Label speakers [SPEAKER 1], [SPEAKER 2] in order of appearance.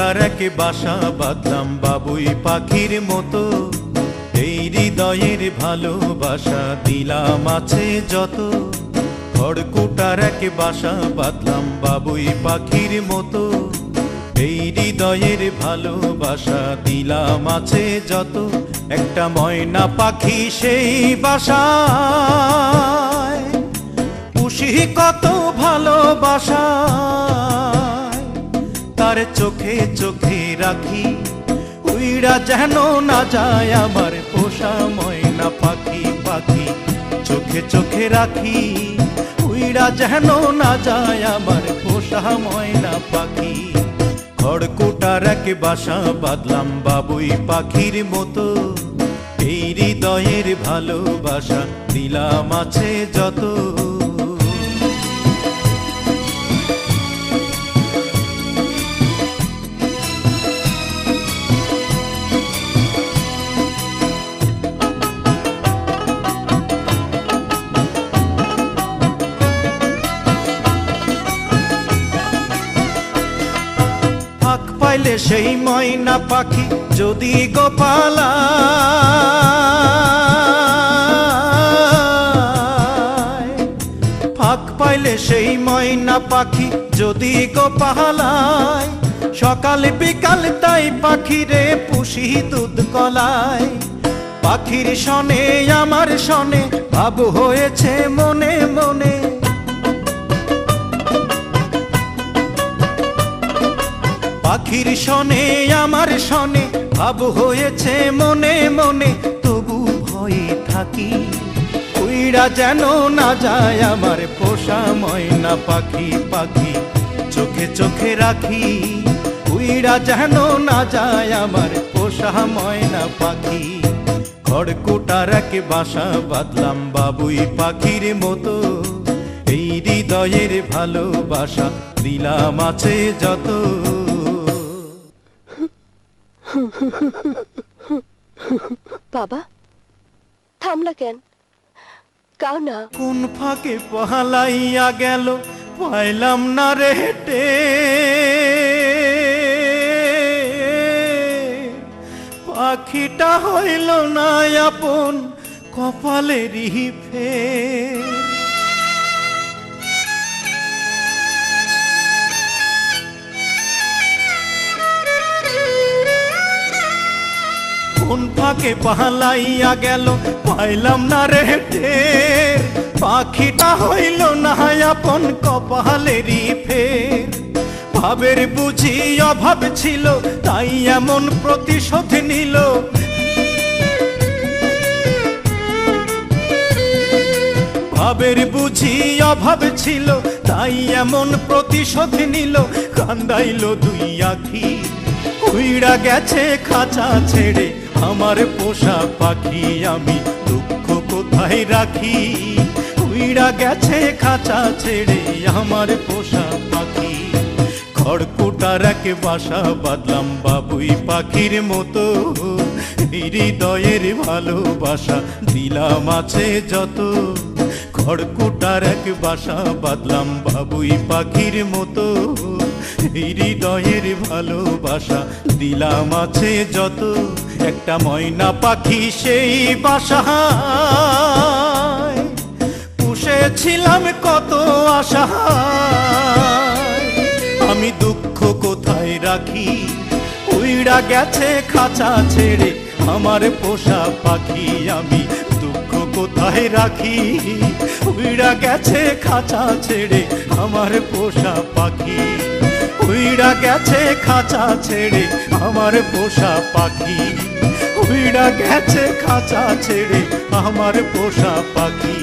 [SPEAKER 1] খড়কুটার এক বাসা বাঁধলাম বাবুই পাখির মতো, এই হৃদয়ের ভালোবাসা দিলাম আছে যত। খড়কুটার এক বাসা বাঁধলাম বাবুই পাখির মতো, এই হৃদয়ের ভালোবাসা দিলাম আছে যত। একটা ময়না পাখি সেই বাসায় পুষি কত ভালোবাসা, তার চোখে চোখে রাখি উইড়া যেন না যায় আমার পোষা ময়না পাখি। পাখি চোখে চোখে রাখি উইড়া যেন না যায় আমার পোষা ময়না পাখি। খড়কুটার এক বাসা বাঁধলাম বাবুই পাখির মতো, এই হৃদয়ের ভালোবাসা দিলাম আছে যত। ফাঁক পাইলে সেই ময়না পাখি যদি গোপালা, ফাঁক পাইলে সেই ময়না পাখি যদি গোপালায়, সকাল বিকাল তাই পাখিরে পুষি দুধ কলায়। পাখির শনে আমার শনে ভাব হয়েছে মনে মনে, পাখির শনে আমার শনে ভাব হয়েছে মনে মনে। তবু ভয়ে থাকি উইড়া যেন না যায় আমার পোষা ময়না পাখি। পাখি চোখে চোখে রাখি উইড়া যেন না যায় আমার পোষা ময়না পাখি। খড়কুটার এক বাসা বাঁধলাম বাবুই পাখির মতো, এই হৃদয়ের ভালোবাসা দিলাম আছে যত।
[SPEAKER 2] বাবা থামলা কেন? কাও না।
[SPEAKER 1] কোন ফাঁকে পালাইয়া গেল পাইলাম না রে হেটে, পাখিটা হইল না আপন কপালেরই ফের। কোন ফাঁকে পালাইয়া গেল পাইলাম না রে টের, পাখিটা হইল না আপন কপালেরই ফের। ভাবের বুঝি অভাব ছিল তাই এমন প্রতিশোধ নিল, ভাবের বুঝি অভাব ছিল তাই এমন প্রতিশোধ নিল। কান্দাইল দুই আখি উইড়া গেছে খাঁচা ছেড়ে আমার পোষা পাখি, আমি দুঃখ কোথায় রাখি। উইড়া গেছে খাঁচা ছেড়ে আমার পোষা পাখি। খড়কুটার এক বাসা বাঁধলাম বাবুই পাখির মতো, হৃদয়ের ভালোবাসা দিলাম আছে যত। খড়কুটার এক বাসা বাঁধলাম বাবুই পাখির মতো, হৃদয়ের ভালোবাসা দিলাম আছে যত। একটা ময়না পাখি সেই বাসায় পুষেছিলাম কত আশা, আমি দুঃখ কোথায় রাখি উইড়া গেছে খাঁচা ছেড়ে আমার পোষা পাখি। আমি দুঃখ কোথায় রাখি উইড়া গেছে খাঁচা ছেড়ে আমার পোষা পাখি। উইড়া গেছে খাঁচা ছেড়ে আমার পোষা পাখি, উইড়া গেছে খাঁচা ছেড়ে আমার পোষা পাখি।